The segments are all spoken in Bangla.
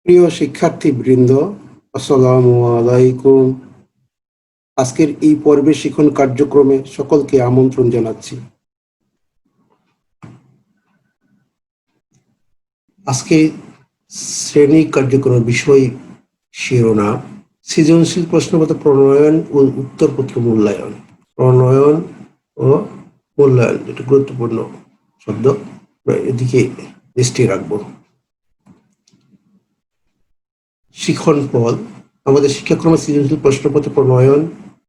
প্রিয় শিক্ষার্থীবৃন্দ, আসসালামু আলাইকুম। আজকের এই পর্বে শিখন কার্যক্রমে সকলকে আমন্ত্রণ জানাচ্ছি। আজকে শ্রেণী কার্যক্রমের বিষয় শিরোনাম সৃজনশীল প্রশ্নপত্র প্রণয়ন ও উত্তরপত্র মূল্যায়ন। প্রণয়ন ও মূল্যায়ন, এটা গুরুত্বপূর্ণ শব্দ, এদিকে দৃষ্টি রাখবো। শিখন ফল আমাদের শিক্ষাক্রমে সৃজনশীল প্রশ্নপত্র প্রণয়ন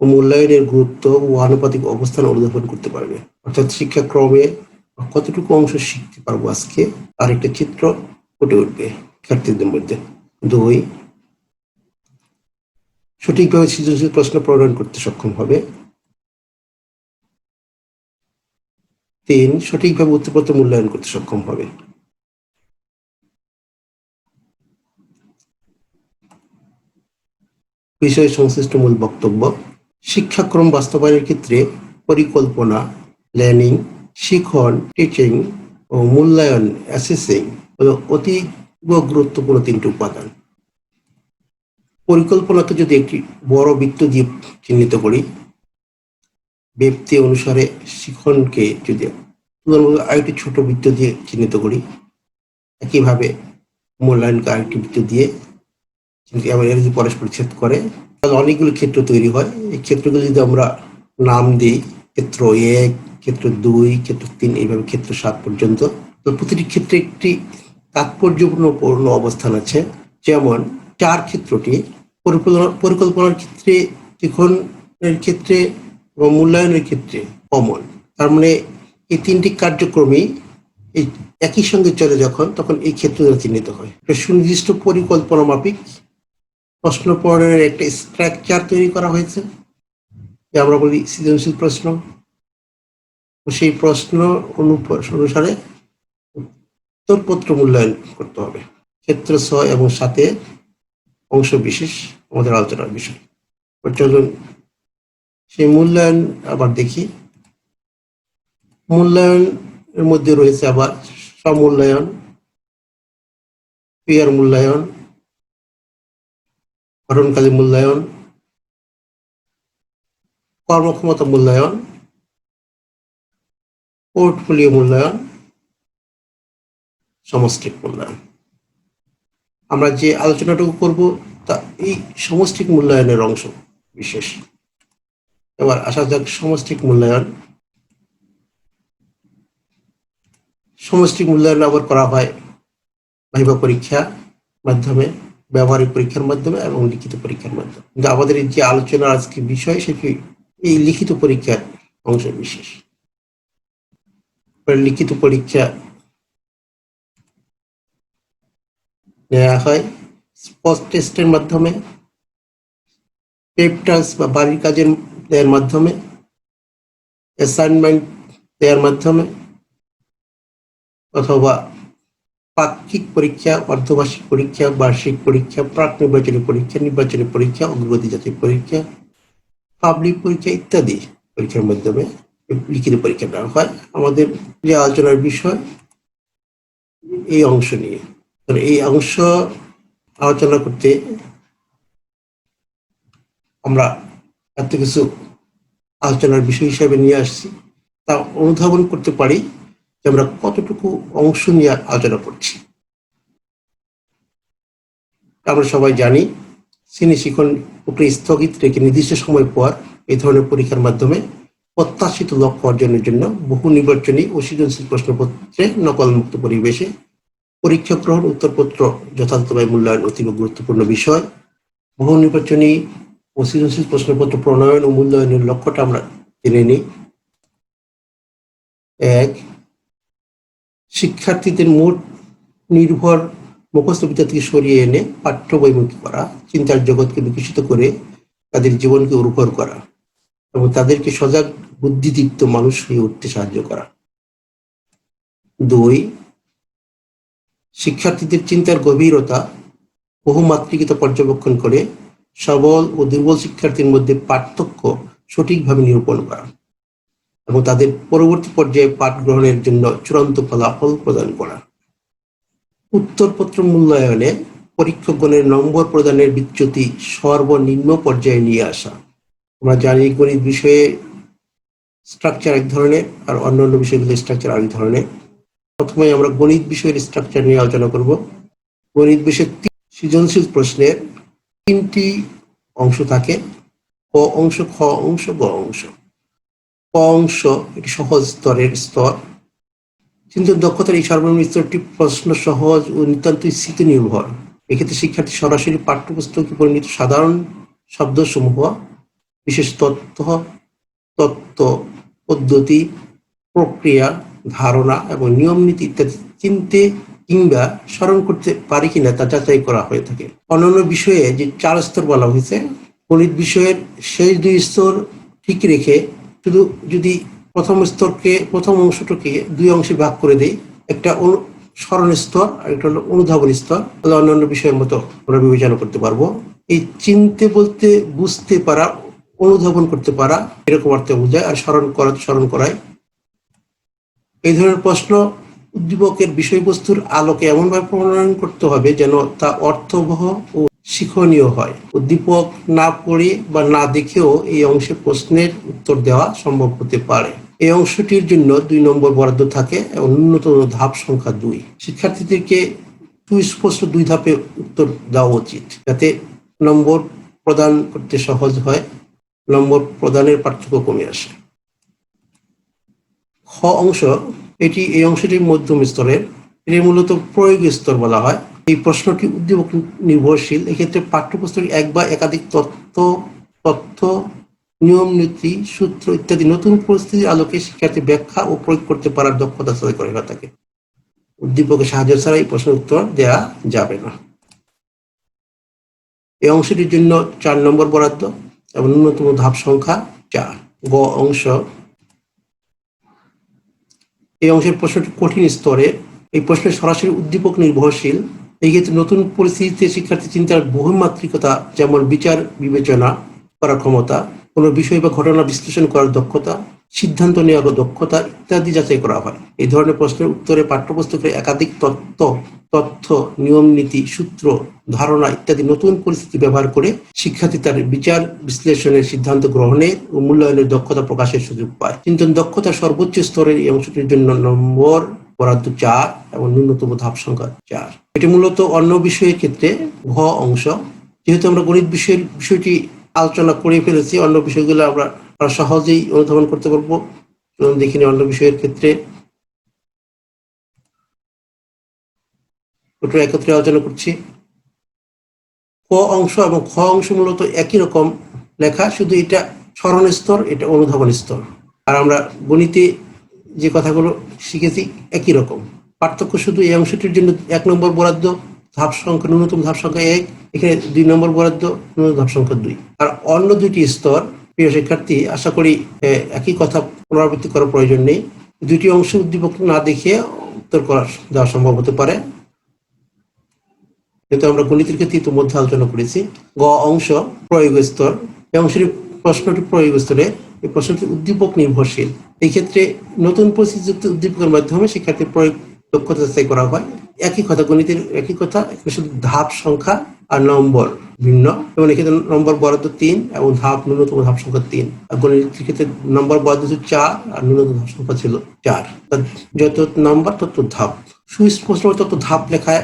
ও মূল্যায়নের গুরুত্ব ও আনুপাতিক অবস্থান অনুধাবন করতে পারবে। অর্থাৎ শিক্ষাক্রমে কতটুকু অংশ শিখতে পারবো আজকে, আর একটা চিত্র ফুটে উঠবে শিক্ষার্থীদের মধ্যে। 2, সঠিকভাবে সৃজনশীল প্রশ্ন প্রণয়ন করতে সক্ষম হবে। 3, সঠিকভাবে উত্তরপত্র মূল্যায়ন করতে সক্ষম হবে। বিষয় সংশ্লিষ্ট মূল বক্তব্য: শিক্ষাক্রম বাস্তবায়নের ক্ষেত্রে পরিকল্পনা, প্ল্যানিং, শিখন, টিচিং ও মূল্যায়ন, অ্যাসেসিং হলো অতীব গুরুত্বপূর্ণ 3টি উপাদান। পরিকল্পনাকে যদি একটি বড় বৃত্ত দিয়ে চিহ্নিত করি, ব্যক্তি অনুসারে শিখনকে যদি আরেকটি ছোট বৃত্ত দিয়ে চিহ্নিত করি, একইভাবে মূল্যায়নকে আরেকটি বৃত্ত দিয়ে এরা যদি পরস্পর ছেদ করে, তাহলে অনেকগুলো ক্ষেত্র তৈরি হয়। এই ক্ষেত্রগুলো যদি আমরা নাম দিই, ক্ষেত্র 1, ক্ষেত্র 2, ক্ষেত্র 3, এইভাবে ক্ষেত্র 7 পর্যন্ত, তো প্রতিটি ক্ষেত্রে একটি তাৎপর্যপূর্ণ অবস্থান আছে। যেমন 4 ক্ষেত্রটি পরিকল্পনার ক্ষেত্রে, শিখনের ক্ষেত্রে এবং মূল্যায়নের ক্ষেত্রে কমন। তার মানে এই 3টি কার্যক্রমই এই একই সঙ্গে চলে যখন, তখন এই ক্ষেত্রগুলো চিহ্নিত হয়। সুনির্দিষ্ট পরিকল্পনা মাফিক প্রশ্ন প্রণয়নের একটা স্ট্রাকচার তৈরি করা হয়েছে, যে আমরা বলি সৃজনশীল প্রশ্ন। সেই প্রশ্ন অনুসারে উত্তরপত্র মূল্যায়ন করতে হবে। ক্ষেত্র 6 এবং 7 অংশ বিশেষ আমাদের আলোচনার বিষয়। চলুন সেই মূল্যায়ন আবার দেখি। মূল্যায়নের মধ্যে রয়েছে আবার স্বমূল্যায়ন, পিয়ার মূল্যায়ন, গঠনকালী মূল্যায়ন, কর্মক্ষমতা মূল্যায়ন, পোর্টফোলিও মূল্যায়ন, সমষ্টিক মূল্যায়ন। আমরা যে আলোচনাটুকু করব তা এই সমষ্টিক মূল্যায়নের অংশ বিশেষ। এবার আসা যাক সমষ্টিক মূল্যায়ন। সমষ্টিক মূল্যায়ন আবার করা হয় ভাইভা পরীক্ষার মাধ্যমে, ব্যবহারিক পরীক্ষার মাধ্যমে এবং লিখিত পরীক্ষার মাধ্যমে। কিন্তু আমাদের যে আলোচনার আজকে বিষয়, সেটি এই লিখিত পরীক্ষার অংশ বিশেষ। লিখিত পরীক্ষা নেওয়া হয় স্পট টেস্টের মাধ্যমে, পেপটাস বা বাড়ির কাজের দেওয়ার মাধ্যমে, অ্যাসাইনমেন্ট দেওয়ার মাধ্যমে, অথবা পাক্ষিক পরীক্ষা, অর্ধবার্ষিক পরীক্ষা, বার্ষিক পরীক্ষা, প্রাক নির্বাচনী পরীক্ষা, নির্বাচনী পরীক্ষা, অগ্রগতি জাতীয় পরীক্ষা, পাবলিক পরীক্ষা ইত্যাদি পরীক্ষার মাধ্যমে লিখিত পরীক্ষা দেওয়া হয়। আমাদের যে আলোচনার বিষয় এই অংশ নিয়ে, এই অংশ আলোচনা করতে আমরা এত কিছু আলোচনার বিষয় হিসাবে নিয়ে আসছি, তা অনুধাবন করতে পারি যে আমরা কতটুকু অংশ নিয়ে আলোচনা করছি। আমরা সবাই জানি, শ্রেণী শিখন প্রক্রিয়া স্থগিত রেখে নির্দিষ্ট সময় পর এই ধরনের পরীক্ষার মাধ্যমে প্রত্যাশিত লক্ষ্য অর্জনের জন্য বহু নির্বাচনী ও সৃজনশীল প্রশ্নপত্রে নকলমুক্ত পরিবেশে পরীক্ষা গ্রহণ, উত্তরপত্র যথাযথভাবে মূল্যায়ন অতীব গুরুত্বপূর্ণ বিষয়। বহু নির্বাচনী ও সৃজনশীল প্রশ্নপত্র প্রণয়ন ও মূল্যায়নের লক্ষ্যটা আমরা জেনে নিই। 1, শিক্ষার্থীদের মোট নির্ভর মুখস্থ বিদ্যা থেকে সরিয়ে এনে পাঠ্য বইমুখী করা, চিন্তার জগৎকে বিকশিত করে তাদের জীবনকে উর্বর করা এবং তাদেরকে সজাগ বুদ্ধিদীপ্ত মানুষ হয়ে উঠতে সাহায্য করা। 2, শিক্ষার্থীদের চিন্তার গভীরতা বহুমাত্রিকতা পর্যবেক্ষণ করে সবল ও দুর্বল শিক্ষার্থীর মধ্যে পার্থক্য সঠিকভাবে নিরূপণ করা এবং তাদের পরবর্তী পর্যায়ে পাঠ গ্রহণের জন্য চূড়ান্ত ফলাফল প্রদান করা। উত্তরপত্র মূল্যায়নে পরীক্ষকগণের নম্বর প্রদানের বিচ্যুতি সর্বনিম্ন পর্যায়ে নিয়ে আসা। আমরা জানি গণিত বিষয়ে স্ট্রাকচার এক ধরনের আর অন্যান্য বিষয়গুলোর স্ট্রাকচার আরেক ধরনের। প্রথমে আমরা গণিত বিষয়ের স্ট্রাকচার নিয়ে আলোচনা করব। গণিত বিষয়ের সৃজনশীল প্রশ্নের তিনটি অংশ থাকে: ক অংশ, খ অংশ, গ অংশ। ক অংশ এটি সহজ স্তরের স্তর। চিন্তন দক্ষতার এই সর্বনিম্ন স্তরটি প্রশ্ন সহজ ও নিতান্তই স্মৃতি নির্ভর। এক্ষেত্রে শিক্ষার্থী সরাসরি পাঠ্যপুস্তকে পরিণত সাধারণ শব্দসমূহ, বিশেষ তত্ত্ব, পদ্ধতি, প্রক্রিয়া, ধারণা এবং নিয়ম নীতি ইত্যাদি চিনতে কিংবা স্মরণ করতে পারি কিনা তা যাচাই করা হয়ে থাকে। অন্যান্য বিষয়ে যে 4 স্তর বলা হয়েছে, গণিত বিষয়ের শেষ 2 স্তর ঠিক রেখে শুধু যদি প্রথম অংশটাকে 2 অংশে ভাগ করে দেই, একটা স্মরণ স্তর আর একটা হলো অনুধাবন স্তর, তাহলে অন্যান্য বিষয়ের মতো আমরা বিবেচনা করতে পারবো। এই চিনতে বলতে বুঝতে পারা, অনুধাবন করতে পারা এরকম অর্থে বোঝায়, আর স্মরণ করায়। এই ধরনের প্রশ্ন উদ্দীপকের বিষয়বস্তুর আলোকে এমনভাবে প্রণয়ন করতে হবে যেন তা অর্থবহ ও শিক্ষণীয় হয়। উদ্দীপক না পড়ে বা না দেখেও এই অংশে প্রশ্নের উত্তর দেওয়া সম্ভব হতে পারে। এই অংশটির জন্য 2 নম্বর বরাদ্দ থাকে এবং ন্যূনতম ধাপ সংখ্যা 2। শিক্ষার্থীদেরকে সুস্পষ্ট 2 ধাপে উত্তর দেওয়া উচিত, যাতে নম্বর প্রদান করতে সহজ হয়, নম্বর প্রদানের পার্থক্য কমে আসে। খ অংশ এই অংশটি মধ্যম স্তরের, এটি মূলত প্রয়োগ স্তর বলা হয়। এই প্রশ্নটি উদ্দীপক নির্ভরশীল। এক্ষেত্রে পাঠ্যপুস্তকে এক বা একাধিক তথ্য, নিয়ম নীতি, সূত্র ইত্যাদি নতুন পরিস্থিতির আলোকে শিক্ষার্থী ব্যাখ্যা ও প্রয়োগ করতে পারার দক্ষতা তৈরি করে থাকে। উদ্দীপকের সাহায্য ছাড়া এই প্রশ্নের উত্তর দেওয়া যাবে না। এই অংশটির জন্য 4 নম্বর বরাদ্দ এবং ন্যূনতম ধাপ সংখ্যা 4। গ অংশ এই অংশের প্রশ্নটি কঠিন স্তরে। এই প্রশ্নের সরাসরি উদ্দীপক নির্ভরশীল। এই ক্ষেত্রে নতুন পরিস্থিতিতে শিক্ষার্থী চিন্তার বহুমাত্রিকতা, যেমন বিচার বিবেচনা করার ক্ষমতা, কোনো বিষয় বা ঘটনা বিশ্লেষণ করার দক্ষতা, সিদ্ধান্ত নেওয়ার দক্ষতা ইত্যাদি যাচাই করা হয়। এই ধরনের প্রশ্নের উত্তরে পাঠ্যপুস্তকে একাধিক তথ্য, নিয়ম নীতি, সূত্র, ধারণা ইত্যাদি নতুন পরিস্থিতি ব্যবহার করে শিক্ষার্থী তার বিচার বিশ্লেষণের, সিদ্ধান্ত গ্রহণের ও মূল্যায়নের দক্ষতা প্রকাশের সুযোগ পায়। চিন্তন দক্ষতার সর্বোচ্চ স্তরের এই অংশটির জন্য নম্বর বরাদ্দ 4 এবং ন্যূনতম ধাপ সংখ্যা 4। এটি মূলত অন্য বিষয়ের ক্ষেত্রে ঘ অংশ। যেহেতু আমরা গণিত বিষয়টি আলোচনা করে ফেলেছি, অন্য বিষয়গুলো আমরা সহজেই অনুধাবন করতে পারবো। দেখিনি অন্য বিষয়ের ক্ষেত্রে ওটা একত্রে আলোচনা করছি। ক অংশ এবং খ অংশ মূলত একই রকম লেখা, শুধু এটা স্মরণ স্তর, এটা অনুধাবন স্তর। আর আমরা গণিতে যে কথাগুলো শিখেছি একই রকম। পার্থক্য শুধু এই অংশটির জন্য 1 নম্বর বরাদ্দ, ন্যূনতম ধাপ সংখ্যা 1, এখানে 2 নম্বর বরাদ্দ, ন্যূনতম ধাপ সংখ্যা 2। আর অন্য 2টি স্তর, প্রিয় শিক্ষার্থী, আশা করি একই কথা পুনরাবৃত্তি করার প্রয়োজন নেই। 2টি অংশ উদ্দীপক না দেখে উত্তর দেওয়া সম্ভব হতে পারে, যেহেতু আমরা গণিতের ক্ষেত্রে ইতিমধ্যে আলোচনা করেছি। গ অংশ প্রয়োগ স্তর। এই অংশটি প্রশ্নটি প্রয়োগ স্তরে। এই প্রশ্নটি উদ্দীপক নির্ভরশীল। এই ক্ষেত্রে নতুন পরিস্থিতিযুক্ত উদ্দীপকের মাধ্যমে শিক্ষার্থীর প্রয়োগ দক্ষতা যাচাই করা হয়। একই কথা, গণিতের একই কথা, শুধু ধাপ সংখ্যা আর নম্বর ভিন্ন। এবং এক্ষেত্রে নম্বর বরাদ্দ 3 এবং ন্যূনতম ধাপ সংখ্যা 3। আর গণিতের ক্ষেত্রে নম্বর বরাদ্দ ছিল 4 আর ন্যূনতম ধাপ সংখ্যা ছিল 4। যত নম্বর তত ধাপ। সুস্পষ্ট তত ধাপ লেখায়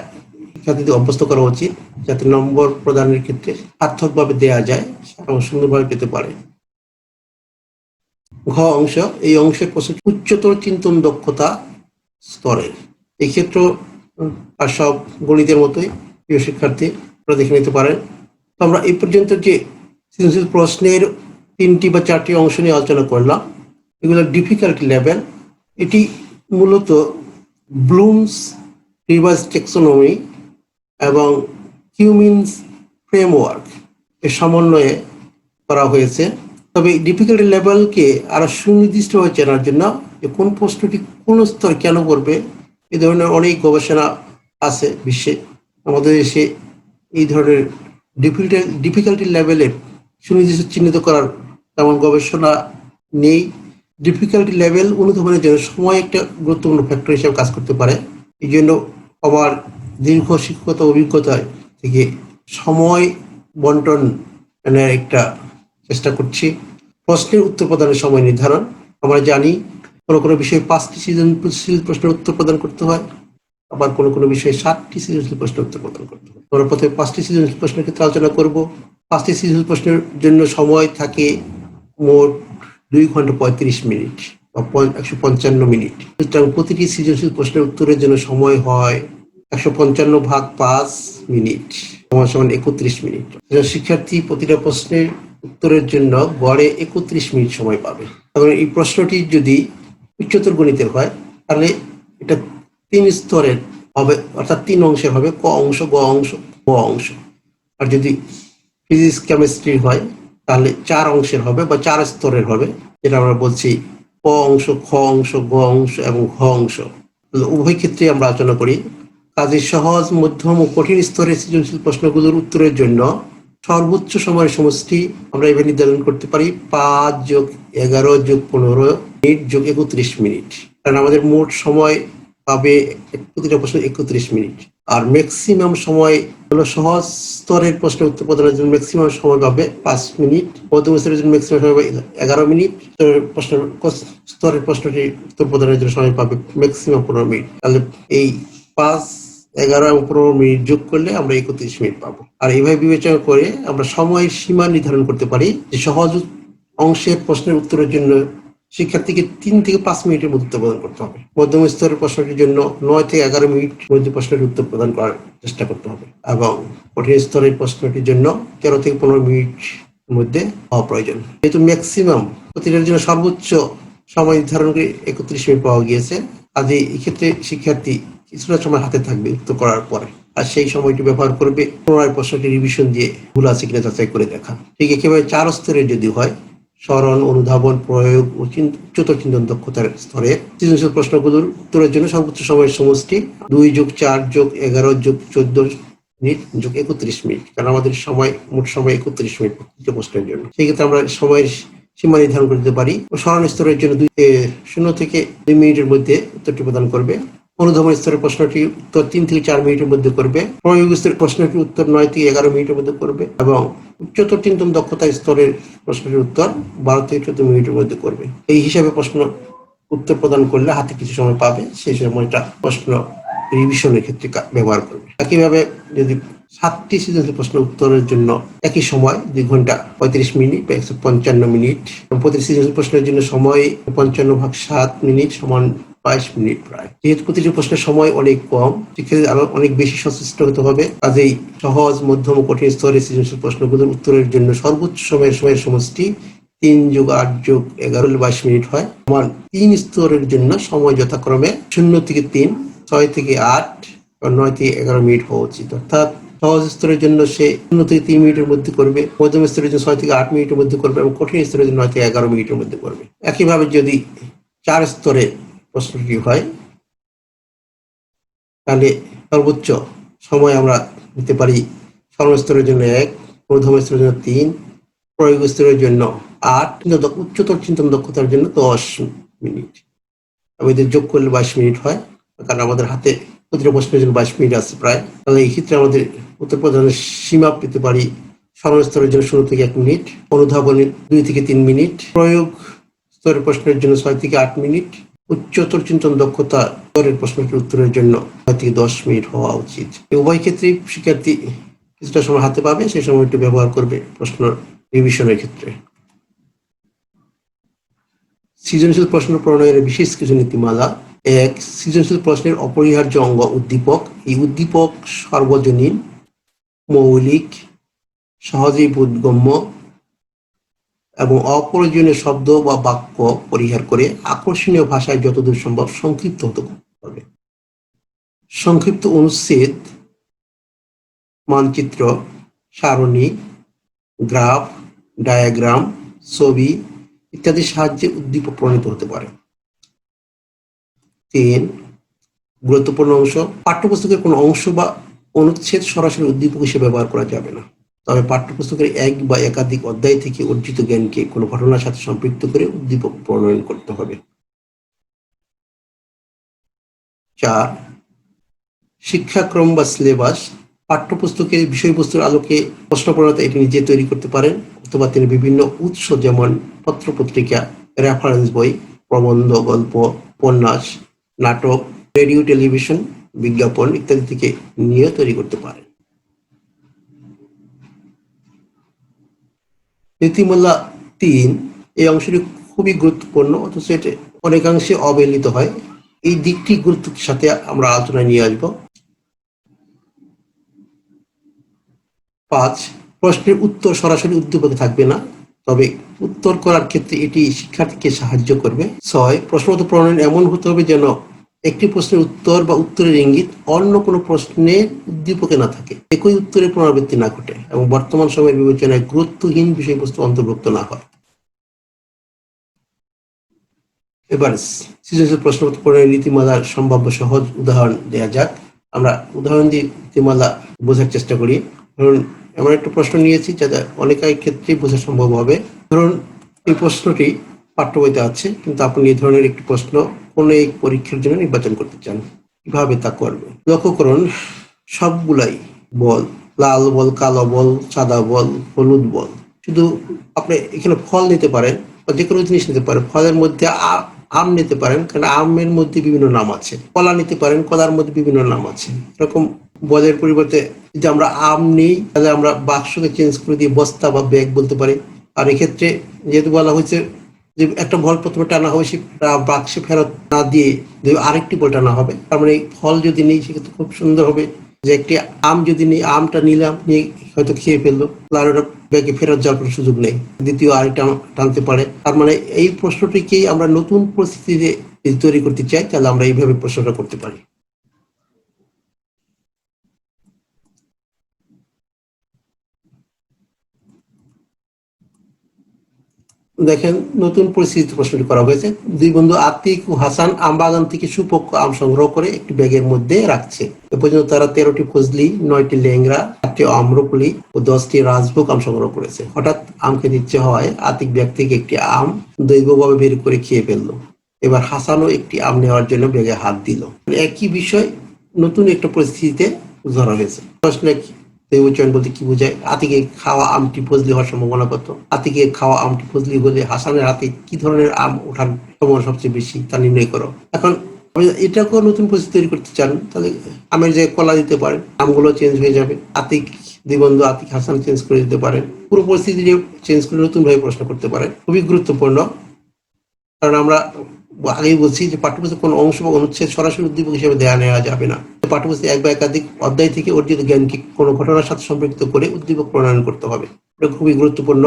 শিক্ষার্থীদের অভ্যস্ত করা উচিত, যাতে নম্বর প্রদানের ক্ষেত্রে সার্থকভাবে দেয়া যায় এবং সুন্দরভাবে পেতে পারে। ঘ অংশ এই অংশের প্রশ্ন উচ্চতর চিন্তন দক্ষতা স্তরের। এই ক্ষেত্রে আর সব গণিতের মতোই, প্রিয় শিক্ষার্থী, আপনারা দেখে নিতে পারেন। তো আমরা এই পর্যন্ত যে সৃজনশীল প্রশ্নের 3টি বা 4টি অংশ নিয়ে আলোচনা করলাম, এগুলো ডিফিকাল্টি লেভেল। এটি মূলত ব্লুমস রিভার্স ট্যাক্সোনমি এবং হিউমিনস ফ্রেমওয়ার্ক এর সমন্বয়ে করা হয়েছে। তবে ডিফিকাল্টি লেভেলকে আরো সুনির্দিষ্টভাবে চেনার জন্য যে কোন প্রশ্নটি কোন স্তর কেন করবে, এই ধরনের অনেক গবেষণা আছে বিশ্বে। আমাদের দেশে এই ধরনের ডিফিকাল্টি লেভেলের সুনির্দিষ্ট চিহ্নিত করার তেমন গবেষণা নেই। ডিফিকাল্টি লেভেল অনুধাবনের জন্য সময় একটা গুরুত্বপূর্ণ ফ্যাক্টর হিসেবে কাজ করতে পারে। এই জন্য আমার দীর্ঘ শিক্ষকতা অভিজ্ঞতায় থেকে সময় বন্টনের একটা চেষ্টা করছি। প্রশ্নের উত্তর প্রদানের সময় নির্ধারণ। আমরা জানি কোনো কোনো বিষয়ে 5টি সৃজনশীল প্রশ্নের উত্তর প্রদান করতে হয়, আবার কোনো কোনো বিষয়ে 7টি সৃজনশীল প্রশ্নের উত্তর প্রদান করতে হয়। আমরা প্রথমে 5টি সৃজনশীল প্রশ্নের ক্ষেত্রে আলোচনা করব। 5টি সৃজনশীল প্রশ্নের জন্য সময় থাকে মোট 2 ঘন্টা 35 মিনিট বা 155 মিনিট। সুতরাং প্রতিটি সৃজনশীল প্রশ্নের উত্তরের জন্য সময় হয় 155 ভাগ 5 মিনিট সময় সমান 31 মিনিট। শিক্ষার্থী প্রতিটা প্রশ্নের উত্তরের জন্য গড়ে 31 মিনিট সময় পাবে। এবং এই প্রশ্নটি যদি উচ্চতর গণিতের হয় তাহলে এটা 3 স্তরের হবে, অর্থাৎ 3 অংশের হবে, ক অংশ, গ অংশ, গ অংশ। আর যদি ফিজিক্স কেমিস্ট্রি হয় তাহলে 4 অংশের হবে বা 4 স্তরের হবে, যেটা আমরা বলছি ক অংশ, খ অংশ, গ অংশ এবং ঘ অংশ। উভয় ক্ষেত্রে আমরা আলোচনা করি। কাজে সহজ, মধ্যম ও কঠিন স্তরের সৃজনশীল প্রশ্নগুলোর উত্তরের জন্য সর্বোচ্চ সময়ের সমষ্টি আমরা এভাবে নির্ধারণ করতে পারি 5 যোগ 11 যোগ 15 মিনিট যোগ 31 মিনিট। কারণ আমাদের মোট সময় পাবে প্রতিটা প্রশ্ন 31 মিনিট। আর ম্যাক্সিমাম সময় হলো সহজ স্তরের প্রশ্নের উত্তর প্রদানের জন্য ম্যাক্সিমাম সময় পাবে 5 মিনিট, মধ্যম স্তরের জন্য ম্যাক্সিমাম সময় পাবে 11 মিনিট, স্তরের প্রশ্নটি উত্তর প্রদানের জন্য সময় পাবে ম্যাক্সিমাম 15 মিনিট। তাহলে এই 5, 11 এবং 15 মিনিট যোগ করলে আমরা 31 মিনিট পাবো। আর এইভাবে বিবেচনা করে আমরা সময়ের সীমা নির্ধারণ করতে পারি যে সহজ অংশের প্রশ্নের উত্তরের জন্য শিক্ষার্থীকে 3 থেকে 5 মিনিটের মধ্যে উত্তর প্রদান করতে হবে। মধ্যম স্তরের প্রশ্নটির জন্য 9 থেকে 11 মিনিট মধ্যে প্রশ্নের উত্তর প্রদান করার চেষ্টা করতে হবে এবং কঠিন স্তরের প্রশ্নটির জন্য 13 থেকে 15 মিনিট মধ্যে হওয়া প্রয়োজন। যেহেতু ম্যাক্সিমাম প্রতিটার জন্য সর্বোচ্চ সময় নির্ধারণ করে 31 মিনিট পাওয়া গিয়েছে, কাজে এক্ষেত্রে শিক্ষার্থী কিছুটা সময় হাতে থাকবে উত্তর করার পরে, আর সেই সময়টি ব্যবহার করবে পুনরায় প্রশ্নটি রিভিশন দিয়ে ভুল আছে কিনা যাচাই করে দেখা। ঠিক একেবারে 4 স্তরের যদি হয়, স্মরণ, অনুধাবন, প্রয়োগ ও উচ্চতর চিন্তন দক্ষতার স্তরে সৃজনশীল প্রশ্নগুলোর উত্তরের জন্য সর্বোচ্চ সময়ের সমষ্টি 2 যোগ 4 যোগ 11 যোগ 14 মিনিট যোগ 31 মিনিট। কারণ আমাদের সময় মোট সময় 31 মিনিট প্রতিটা প্রশ্নের জন্য। সেই ক্ষেত্রে আমরা সময়ের সীমা নির্ধারণ করতে পারি। স্মরণ স্তরের জন্য 0 থেকে 2 মিনিটের মধ্যে উত্তরটি প্রদান করবে। অনুধাবন স্তরের প্রশ্নটি উত্তর 3 থেকে 4 মিনিটের মধ্যে করবে। প্রয়োগ স্তরের প্রশ্নটি উত্তর 9 থেকে 11 মিনিটের মধ্যে করবে এবং উচ্চতর চিন্তন দক্ষতা স্তরের প্রশ্নটির উত্তর 12 থেকে 14 মিনিটের মধ্যে করবে। এই হিসাবে প্রশ্ন উত্তর প্রদান করলে হাতে কিছু সময় পাবে, সেই সময়টা প্রশ্ন রিভিশনের ক্ষেত্রে ব্যবহার করবে। একইভাবে যদি 7টি সৃজনশীল প্রশ্ন উত্তরের জন্য একই সময় 2 ঘন্টা 35 মিনিট বা 155 মিনিট, প্রতি সৃজনশীল প্রশ্নের জন্য সময় 55 ভাগ 7 মিনিট সমান 22 মিনিট প্রায়। যেহেতু প্রতিটি প্রশ্নের সময় অনেক কম, শিক্ষার্থীদের আরো অনেক বেশি সচেষ্ট হতে হবে। কাজেই সহজ, মধ্যম ও কঠিন স্তরের সৃজনশীল প্রশ্নগুলোর উত্তরের জন্য সর্বোচ্চ সময়ের সমষ্টি 3 যোগ 8 যোগ 11 22 মিনিট হয়। আমার 3 স্তরের জন্য সময় যথাক্রমে 0 থেকে 3, 6 থেকে 8 বা 9 থেকে 11 মিনিট হওয়া উচিত। অর্থাৎ সহজ স্তরের জন্য সে 0 থেকে 3 মিনিটের মধ্যে করবে, মধ্যম স্তরের জন্য 6 থেকে 8 মিনিটের মধ্যে করবে এবং কঠিন স্তরের জন্য 9 থেকে 11 মিনিটের মধ্যে করবে। একইভাবে যদি 4 স্তরে প্রশ্নটি হয় তাহলে সর্বোচ্চ সময় আমরা দিতে পারি স্মরণ স্তরের জন্য 1, মধ্যম স্তরের জন্য 3, প্রয়োগ স্তরের জন্য 8, উচ্চতর চিন্তন দক্ষতার জন্য 10 মিনিট। আমাদের যোগ করলে 22 মিনিট হয়, কারণ আমাদের হাতে প্রতিটা প্রশ্নের জন্য 22 মিনিট আছে প্রায়। তাহলে এই ক্ষেত্রে আমাদের উত্তর প্রদানের সীমা পেতে পারি স্মরণ স্তরের জন্য 0 থেকে 1 মিনিট, অনুধাবনে 2 থেকে 3 মিনিট, প্রয়োগ স্তরের প্রশ্নের জন্য 6 থেকে 8 মিনিট, উচ্চতর চিন্তন দক্ষতা স্তরের প্রশ্নটির উত্তরের জন্য 9 থেকে 10 মিনিট হওয়া উচিত। উভয় ক্ষেত্রেই শিক্ষার্থী কিছুটা সময় হাতে পাবে, সেই সময়টি ব্যবহার করবে প্রশ্ন রিভিশনের ক্ষেত্রে। সৃজনশীল প্রশ্ন প্রণয়নের বিশেষ কিছু নীতিমালা। 1. সৃজনশীল প্রশ্নের অপরিহার্য অঙ্গ উদ্দীপক। এই উদ্দীপক সর্বজনীন, মৌলিক, সহজেই বোধগম্য এবং অপ্রয়োজনীয় শব্দ বা বাক্য পরিহার করে আকর্ষণীয় ভাষায় যতদূর সম্ভব সংক্ষিপ্ত হতে হবে। সংক্ষিপ্ত অনুচ্ছেদ, মানচিত্র, সারণী, গ্রাফ, ডায়াগ্রাম, ছবি ইত্যাদির সাহায্যে উদ্দীপক প্রণীত হতে পারে। 3. গুরুত্বপূর্ণ অংশ। পাঠ্যপুস্তকের কোনো অংশ বা অনুচ্ছেদ সরাসরি উদ্দীপক হিসেবে ব্যবহার করা যাবে না, তবে পাঠ্যপুস্তকের এক বা একাধিক অধ্যায় থেকে অর্জিত জ্ঞানকে কোনো ঘটনার সাথে সম্পৃক্ত করে উদ্দীপক প্রণয়ন করতে হবে। 4. শিক্ষাক্রম বা সিলেবাস। পাঠ্যপুস্তকের বিষয়বস্তুর আলোকে প্রশ্ন প্রণয়তা এটি নিজে তৈরি করতে পারেন, অথবা তিনি বিভিন্ন উৎস যেমন পত্র-পত্রিকা, রেফারেন্স বই, প্রবন্ধ, গল্প, উপন্যাস, নাটক, রেডিও, টেলিভিশন, বিজ্ঞাপন ইত্যাদি থেকে নিয়ে তৈরি করতে পারেন। নীতিমালা ৩ এই অংশটি খুবই গুরুত্বপূর্ণ, অথচ এটি অনেকাংশে অবহেলিত হয়। এই দিকটি গুরুত্বের সাথে আমরা আলোচনায় নিয়ে আসব। ৫ প্রশ্নের উত্তর সরাসরি উদ্দীপকে থাকবে না, তবে উত্তর করার ক্ষেত্রে এটি শিক্ষার্থীকে সাহায্য করবে। ৬ প্রশ্নপত্র প্রণয়ন এমন হতে হবে যেন একটি প্রশ্নের উত্তর বা উত্তরের ইঙ্গিত অন্য কোনো প্রশ্নের উদ্দীপকে না থাকে, একই উত্তরের পুনরাবৃত্তি না ঘটে এবং বর্তমান সময়ের বিবেচনায় গুরুত্বহীন বিষয়বস্তু অন্তর্ভুক্ত না হয়। এবার সৃজনশীল প্রশ্নপত্র প্রণয়নের নীতিমালার সম্ভাব্য সহজ উদাহরণ দেওয়া যাক। আমরা উদাহরণ দিয়ে নীতিমালা বোঝার চেষ্টা করি। ধরুন, এমন একটা প্রশ্ন নিয়েছি যাতে অনেকের ক্ষেত্রেই বোঝা সম্ভব হবে। ধরুন, এই প্রশ্নটি পাঠ্য বইতে আছে, কিন্তু আপনি এই ধরনের একটি প্রশ্ন কোনো এক পরীক্ষার জন্য নির্বাচন করতে চান। কিভাবে তা করবেন? লক্ষ্য করুন, সবগুলাই বল, লাল বল, কালো বল, সাদা বল, হলুদ বল। শুধু আপনি এখানে ফল নিতে পারেন বা যে কোনো জিনিস নিতে পারেন। ফলের মধ্যে আম নিতে পারেন, কারণ আমের মধ্যে বিভিন্ন নাম আছে। কলা নিতে পারেন, কলার মধ্যে বিভিন্ন নাম আছে। এরকম বলের পরিবর্তে যদি আমরা আম নিই, তাহলে আমরা বাক্সকে চেঞ্জ করে দিয়ে বস্তা বা ব্যাগ বলতে পারি। আর এক্ষেত্রে যেহেতু বলা হয়েছে যে একটা বল প্রথমে টানা হবে, সেটা বাক্সে ফেরত না দিয়ে আরেকটি বল টানা হবে, তার মানে ফল যদি নিই সেক্ষেত্রে খুব সুন্দর হবে যে একটি আম যদি নিই, আমটা নিলাম, নিয়ে হয়তো খেয়ে ফেললো, আর ওটা ব্যাগে ফেরত যাওয়ার কোনো সুযোগ নেই, দ্বিতীয় আরেকটা টানতে পারে। তার মানে এই প্রশ্নটিকেই আমরা নতুন পরিস্থিতিতে তৈরি করতে চাই, তাহলে আমরা এইভাবে প্রশ্নটা করতে পারি। দেখেন, নতুন পরিস্থিতিতে প্রশ্নটি করা হয়েছে। দুই বন্ধু আতিক ও হাসান আম বাগান থেকে সুপক্ষ আম সংগ্রহ করে একটি ব্যাগের মধ্যে রাখছে। এ পর্যন্ত তারা 13টি ফজলি, 9টি ল্যাংড়া, 8টি আম্রকুলি ও 10টি রাজভোগ আম সংগ্রহ করেছে। হঠাৎ আম খেতে ইচ্ছে হওয়ায় আতিক ব্যাগ থেকে একটি আম দৈবভাবে বের করে খেয়ে ফেললো। এবার হাসানও একটি আম নেওয়ার জন্য ব্যাগে হাত দিল। একই বিষয় নতুন একটা পরিস্থিতিতে ধরা হয়েছে। প্রশ্ন দৈবচয়ন বলতে কি বোঝায়? আতিকে খাওয়া আমটি ফজলি হওয়ার সম্ভাবনা কত? আতিকে খাওয়া আমটি ফজলি হলে হাসানের হাতে কি ধরনের আম ওঠার সম্ভাবনা সবচেয়ে বেশি, তা নির্ণয় করো। এখন এটাকেও নতুন পরিস্থিতি তৈরি করতে চান, তাহলে আমের যে কলা দিতে পারেন, আমগুলো চেঞ্জ হয়ে যাবে। আতিক, দুই বন্ধু আতিক হাসান চেঞ্জ করে দিতে পারেন, পুরো পরিস্থিতি চেঞ্জ করে নতুন ভাবে প্রশ্ন করতে পারেন। খুবই গুরুত্বপূর্ণ, কারণ আমরা আগেই বলছি যে পাঠ্যপুস্তকের কোনো অংশ বা অনুচ্ছেদ সরাসরি উদ্দীপক হিসেবে নেওয়া যাবে না। পাঠ্যপুস্তকে এক বা একাধিক অধ্যায় থেকে অর্জিত জ্ঞানকে কোনো ঘটনার সাথে সম্পৃক্ত করে উদ্দীপক প্রণয়ন করতে হবে। এটা খুবই গুরুত্বপূর্ণ।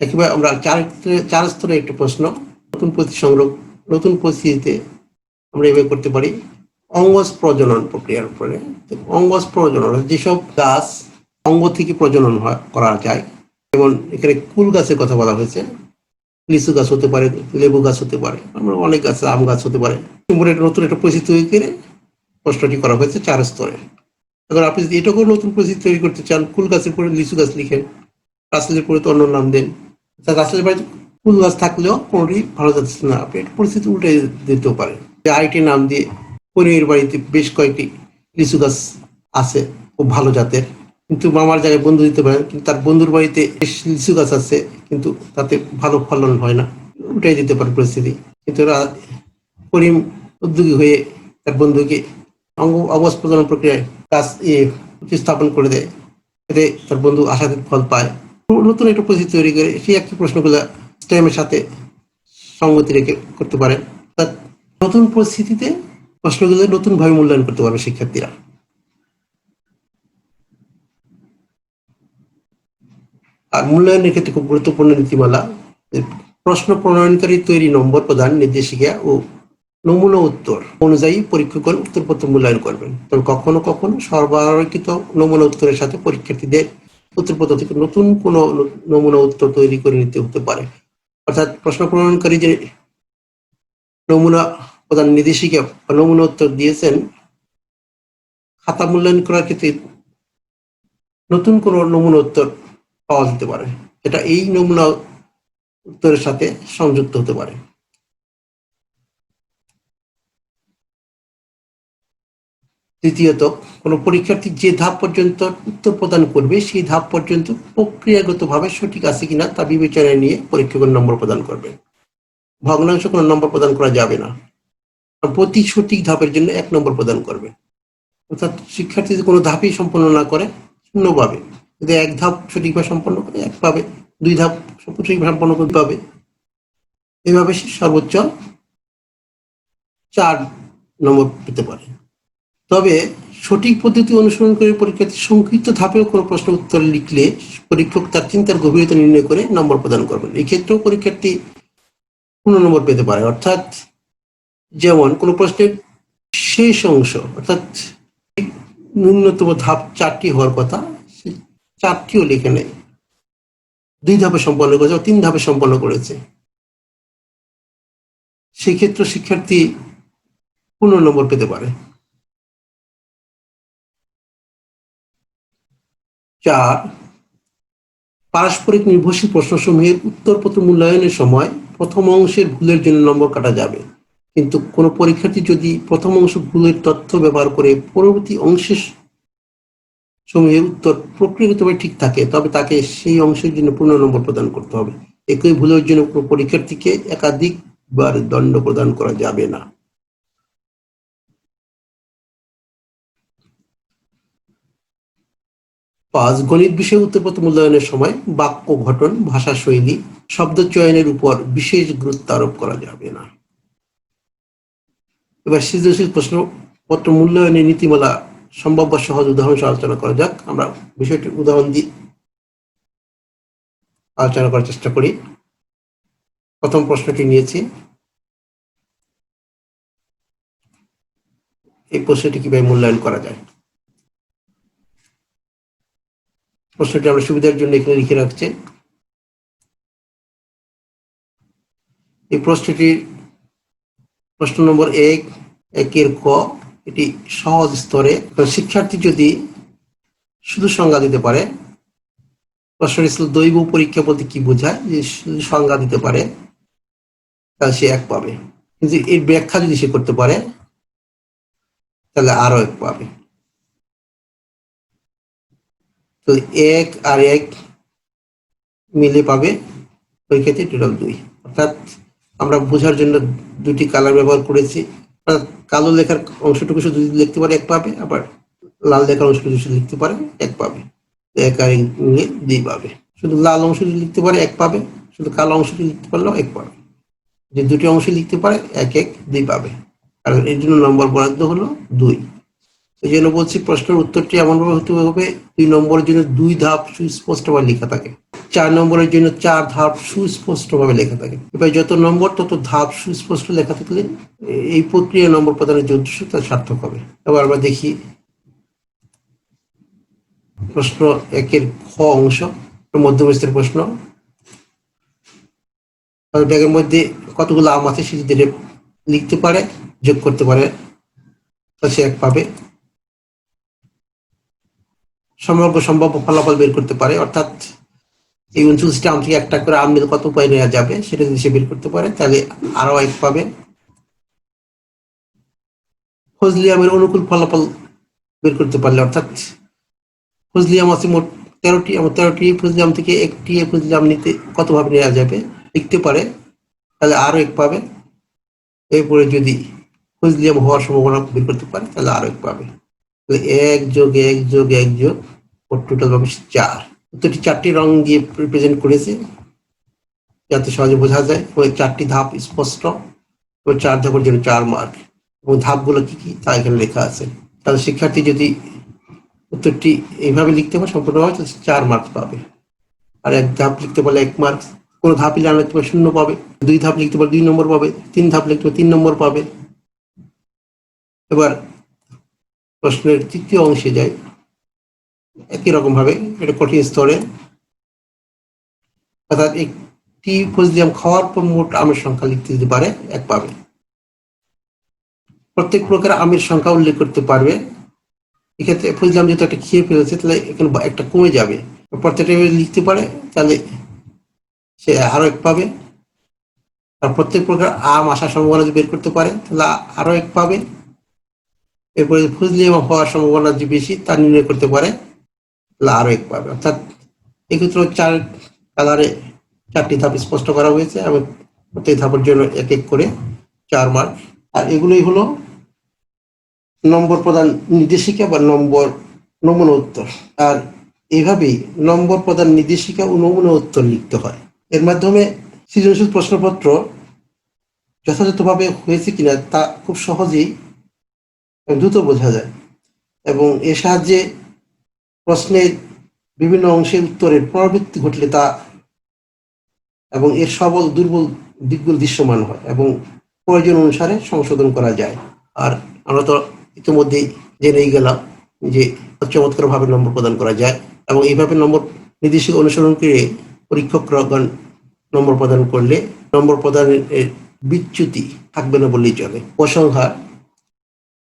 একেবারে আমরা চার স্তরে একটা প্রশ্ন নতুন পরিস্থিতিতে আমরা এভাবে করতে পারি। অঙ্গজ প্রজনন প্রক্রিয়ার উপরে। অঙ্গজ প্রজনন যেসব গাছ অঙ্গ থেকে প্রজনন করা যায়, যেমন এখানে কুল গাছের কথা বলা হয়েছে। লিচু গাছ হতে পারে, লেবু গাছ হতে পারে, আমরা অনেক গাছ, আম গাছ হতে পারে। নতুন একটা পরিস্থিতি তৈরি করে প্রশ্নটি করা হয়েছে 4 স্তরে। এখন আপনি যদি এটাকেও নতুন পরিস্থিতি তৈরি করতে চান, কুল গাছের পরে লিচু গাছ লিখেন, গাছের পরে তো অন্য নাম দেন। গাছের বাড়িতে কুল গাছ থাকলেও কোনোটি ভালো যাচ্ছে না, আপনি একটা পরিস্থিতি উল্টে দিতেও পারেন। আরেকটি নাম দিয়ে পরির বাড়িতে বেশ কয়েকটি লিচু গাছ আছে খুব ভালো জাতের, কিন্তু মামার জায়গায় বন্ধু দিতে পারেন, কিন্তু তার বন্ধুর বাড়িতে লিচু গাছ আছে কিন্তু তাতে ভালো ফলন হয় না, উল্টাই দিতে পারে পরিস্থিতি। কিন্তু করিম উদ্যোগী হয়ে তার বন্ধুকে অবশ প্রজনন প্রক্রিয়ায় গাছ স্থাপন করে দেয়, এতে তার বন্ধু আশাতীত ফল পায়। নতুন একটা পরিস্থিতি তৈরি করে সেই একই প্রশ্নগুলো স্টেমের সাথে সঙ্গতি রেখে করতে পারে। তার নতুন পরিস্থিতিতে প্রশ্নগুলো নতুন ভাবে মূল্যায়ন করতে পারবে শিক্ষার্থীরা। আর মূল্যায়নের ক্ষেত্রে খুব গুরুত্বপূর্ণ নীতিমালা, প্রশ্ন প্রণয়নকারী তৈরি নম্বর প্রদান, নির্দেশিকা ও নমুনা উত্তর অনুযায়ী পরীক্ষকগণ উত্তরপত্র মূল্যায়ন করবেন। তবে কখনো কখনো সরবরাহকৃত নমুনা উত্তরের সাথে পরীক্ষার্থীদের উত্তরপত্র থেকে নতুন কোনো নমুনা উত্তর তৈরি করে নিতে হতে পারে। অর্থাৎ প্রশ্ন প্রণয়নকারী যে নমুনা প্রদান নির্দেশিকা বা নমুনা উত্তর দিয়েছেন, খাতা মূল্যায়ন করার ক্ষেত্রে নতুন কোনো নমুনা উত্তর পাওয়া যেতে পারে, এটা এই নমুনা উত্তরের সাথে সংযুক্ত হতে পারে। তৃতীয়ত, কোনো পরীক্ষার্থী যে ধাপ পর্যন্ত উত্তর প্রদান করবে সেই ধাপ পর্যন্ত প্রক্রিয়াগতভাবে সঠিক আছে কিনা তা বিবেচনায় নিয়ে পরীক্ষকের নম্বর প্রদান করবে। ভগ্নাংশ কোনো নম্বর প্রদান করা যাবে না। প্রতি সঠিক ধাপের জন্য 1 নম্বর প্রদান করবে। অর্থাৎ শিক্ষার্থী যদি কোনো ধাপই সম্পন্ন না করে 0 পাবে। যদি 1 ধাপ সঠিকভাবে সম্পন্ন করে 1 পাবে, 2 ধাপ সঠিকভাবে সম্পন্ন করতে পাবে। এভাবে সে সর্বোচ্চ 4 নম্বর পেতে পারে। তবে সঠিক পদ্ধতি অনুসরণ করে পরীক্ষার্থী সংক্ষিপ্ত ধাপেও কোনো প্রশ্ন উত্তর লিখলে পরীক্ষক তার চিন্তার গভীরতা নির্ণয় করে নম্বর প্রদান করবেন। এই ক্ষেত্রেও পরীক্ষার্থী 15 নম্বর পেতে পারে। অর্থাৎ যেমন কোনো প্রশ্নের শেষ অংশ, অর্থাৎ ন্যূনতম ধাপ 4টি হওয়ার কথা, সেই 4টিও লিখে নেয়, 2 ধাপে সম্পন্ন করেছে বা 3 ধাপে সম্পন্ন করেছে, সেই ক্ষেত্রে শিক্ষার্থী 15 নম্বর পেতে পারে। 4, পারস্পরিক নির্ভরশীল প্রশ্নসমূহের উত্তরপত্র মূল্যায়নের সময় প্রথম অংশের ভুলের জন্য নম্বর কাটা যাবে, কিন্তু কোনো পরীক্ষার্থী যদি প্রথম অংশ ভুলের তথ্য ব্যবহার করে পরবর্তী অংশের সমূহের উত্তর প্রক্রিয়াগতভাবে ঠিক থাকে, তবে তাকে সেই অংশের জন্য 15 নম্বর প্রদান করতে হবে। একই ভুলের জন্য কোনো পরীক্ষার্থীকে একাধিকবার দণ্ড প্রদান করা যাবে না। 5, গণিত বিষয়ে উত্তরপত্র মূল্যায়নের সময় বাক্য গঠন, ভাষা শৈলী, শব্দ চয়নের উপর বিশেষ গুরুত্ব আরোপ করা যাবে না। এবার সৃজনশীল প্রশ্নপত্র মূল্যায়নের নীতিমালা সম্ভাব্য সহজ উদাহরণ সহ আলোচনা করা যাক। আমরা বিষয়টি উদাহরণ দিয়ে আলোচনা করার চেষ্টা করি। প্রথম প্রশ্নটি নিয়েছি, এই প্রশ্নটি কিভাবে মূল্যায়ন করা যায়। প্রশ্নটি আমরা সুবিধার জন্য এখানে লিখে রাখছি। এই প্রশ্নটির প্রশ্ন নম্বর 1, 1-এর ক, এটি সহজ স্তরে। শিক্ষার্থী যদি শুধু সংজ্ঞা দিতে পারে, প্রশ্নটি ছিল দৈব পরীক্ষা বলতে কি বোঝায়, যে শুধু সংজ্ঞা দিতে পারে তাহলে সে 1 পাবে, কিন্তু এর ব্যাখ্যা যদি সে করতে পারে তাহলে আরো 1 পাবে। তো 1 আর 1 মিলে পাবে পরীক্ষাতে টোটাল 2। অর্থাৎ আমরা বোঝার জন্য 2টি কালার ব্যবহার করেছি। কালো লেখার অংশটুকু শুধু লিখতে পারে 1 পাবে, আবার লাল লেখার অংশটুকু শুধু লিখতে পারে 1 পাবে। 1 আর 1 মিলে 2 পাবে। শুধু লাল অংশ যদি লিখতে পারে 1 পাবে, শুধু কালো অংশটি লিখতে পারলেও 1 পাবে। যে 2টি অংশ লিখতে পারে 1, 1, 2 পাবে। আর এর জন্য নম্বর বরাদ্দ হলো 2। এই জন্য বলছি প্রশ্নের উত্তরটি এমনভাবে হতে হবে 2 নম্বরের জন্য 2 ধাপ সুস্পষ্টভাবে লেখা থাকে, 4 নম্বরের জন্য 4 ধাপ সুস্পষ্টভাবে লেখা থাকে। এবার যত নম্বর তত ধাপ সুস্পষ্ট লেখা থাকলে এই প্রক্রিয়া নম্বর প্রদানের যে উদ্দেশ্য তা সার্থক হবে। এবার আমরা দেখি প্রশ্ন 1-এর খ অংশ, মধ্যমস্তরের প্রশ্ন। ব্যাগের মধ্যে কতগুলো আম আছে সে যদি লিখতে পারে, যোগ করতে পারে, সে 1 পাবে। সমগ্র সম্ভাব্য ফলাফল বের করতে পারে, অর্থাৎ এই 39টা আম থেকে একটা করে আম নিলে কত উপায় নেওয়া যাবে সেটা যদি সে বের করতে পারে তাহলে আরো 1 পাবে। ফজলি আমের অনুকূল ফলাফল বের করতে পারলে, অর্থাৎ ফজলি আম আছে মোট 13টি, আমার 13টি ফজলি আম থেকে একটি ফজলি আম নিতে কতভাবে নেওয়া যাবে লিখতে পারে তাহলে আরো 1 পাবে। এরপরে যদি ফজলি আম হওয়ার সম্ভাবনা বের করতে পারে তাহলে আরো 1 পাবে। 1 যোগ 1 যোগ 1 যোগ টোটাল পাবে 4। উত্তরটি 4টি রং দিয়ে রিপ্রেজেন্ট করেছে যাতে সহজে বোঝা যায়। ওই 4টি ধাপ স্পষ্ট, ওই 4 ধাপের জন্য 4 মার্ক, এবং ধাপগুলো কি কি তা এখানে লেখা আছে। তাহলে শিক্ষার্থী যদি উত্তরটি এইভাবে লিখতে পারে সম্পূর্ণভাবে 4 মার্ক পাবে। আর 1 ধাপ লিখতে পারলে 1 মার্ক, কোনো ধাপই না লিখতে পারলে 0 পাবে, 2 ধাপ লিখতে পারলে 2 নম্বর পাবে, 3 ধাপ লিখতে পারলে 3 নম্বর পাবে। এবার প্রশ্নের তৃতীয় অংশে যাই। একই রকম ভাবে এটা কঠিন স্তরে, অর্থাৎ একটি ফজলি আম খাওয়ার পর মোট আমের সংখ্যা লিখতে দিতে পারে 1 পাবে। প্রত্যেক প্রকার আমের সংখ্যা উল্লেখ করতে পারবে। এক্ষেত্রে ফজলি আম যেহেতু একটা খেয়ে ফেলেছে তাহলে এখানে একটা কমে যাবে, প্রত্যেকটা লিখতে পারে তাহলে সে আরো 1 পাবে। আর প্রত্যেক প্রকার আম আসার সম্ভাবনা যদি বের করতে পারে তাহলে আরো 1 পাবে। এরপরে ফজলি হওয়ার সম্ভাবনা যে বেশি তা নির্ণয় করতে পারে আরো একভাবে, অর্থাৎ এক্ষেত্রে 4 কালারে 4টি ধাপ স্পষ্ট করা হয়েছে এবং প্রত্যেক ধাপের জন্য এক এক করে 4 মার্ক। আর এগুলোই হলো নম্বর প্রদান নির্দেশিকা বা নম্বর নমুনা উত্তর। আর এইভাবেই নম্বর প্রদান নির্দেশিকা ও নমুনা উত্তর লিখতে হয়। এর মাধ্যমে সৃজনশীল প্রশ্নপত্র যথাযথভাবে হয়েছে কিনা তা খুব সহজেই দ্রুত বোঝা যায় এবং এর সাহায্যে প্রশ্নের বিভিন্ন অংশের উত্তরের পুনরাবৃত্তি ঘটলে তা এবং এর সবল দুর্বল দিকগুলো দৃশ্যমান হয় এবং প্রয়োজন অনুসারে সংশোধন করা যায়। আর আমরা তো ইতিমধ্যেই জেনেই গেলাম যে চমৎকারভাবে নম্বর প্রদান করা যায় এবং এইভাবে নম্বর নির্দেশিকা অনুসরণ করে পরীক্ষকগণ নম্বর প্রদান করলে নম্বর প্রদানের বিচ্যুতি থাকবে না বললেই চলে। উপসংহার: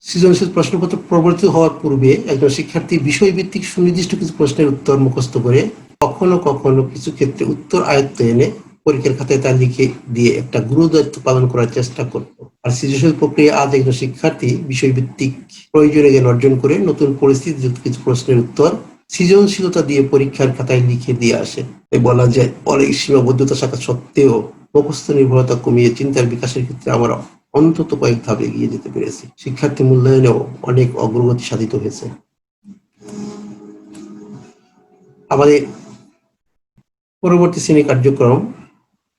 সৃজনশীল প্রশ্নপত্র প্রবর্তিত হওয়ার পূর্বে একজন শিক্ষার্থী বিষয়ভিত্তিক সুনির্দিষ্ট কিছু প্রশ্নের উত্তর মুখস্থ করে কখনো কখনো কিছু ক্ষেত্রে উত্তর আয়ত্ত এনে পরীক্ষার খাতায় তা লিখে দিয়ে একটা গুরুদায়িত্ব পালন করার চেষ্টা করত। আর সৃজনশীল প্রক্রিয়া আজ একজন শিক্ষার্থী বিষয়ভিত্তিক প্রয়োজনে জ্ঞান অর্জন করে নতুন পরিস্থিতিযুক্ত কিছু প্রশ্নের উত্তর সৃজনশীলতা দিয়ে পরীক্ষার খাতায় লিখে দিয়ে আসে। বলা যায় অনেক সীমাবদ্ধতা থাকা সত্ত্বেও মুখস্থ নির্ভরতা কমিয়ে চিন্তার বিকাশের ক্ষেত্রে আমরা অন্তত কয়েক ধাপ এগিয়ে যেতে পেরেছি। শিক্ষার্থী মূল্যায়নেও অনেক অগ্রগতি সাধিত হয়েছে। আমাদের পরবর্তী শ্রেণী কার্যক্রম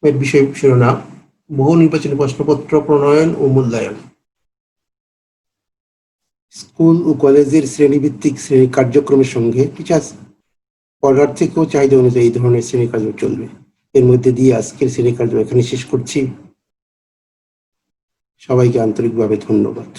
এর বিষয় শিরোনাম বহু নির্বাচনী প্রশ্নপত্র প্রণয়ন ও মূল্যায়ন। স্কুল ও কলেজের শ্রেণীভিত্তিক শ্রেণী কার্যক্রমের সঙ্গে টিচার্স পড়ার থেকেও চাহিদা অনুযায়ী এই ধরনের শ্রেণী কার্য চলবে। এর মধ্যে দিয়ে আজকের শ্রেণী কার্য এখানে শেষ করছি। সবাইকে আন্তরিকভাবে ধন্যবাদ।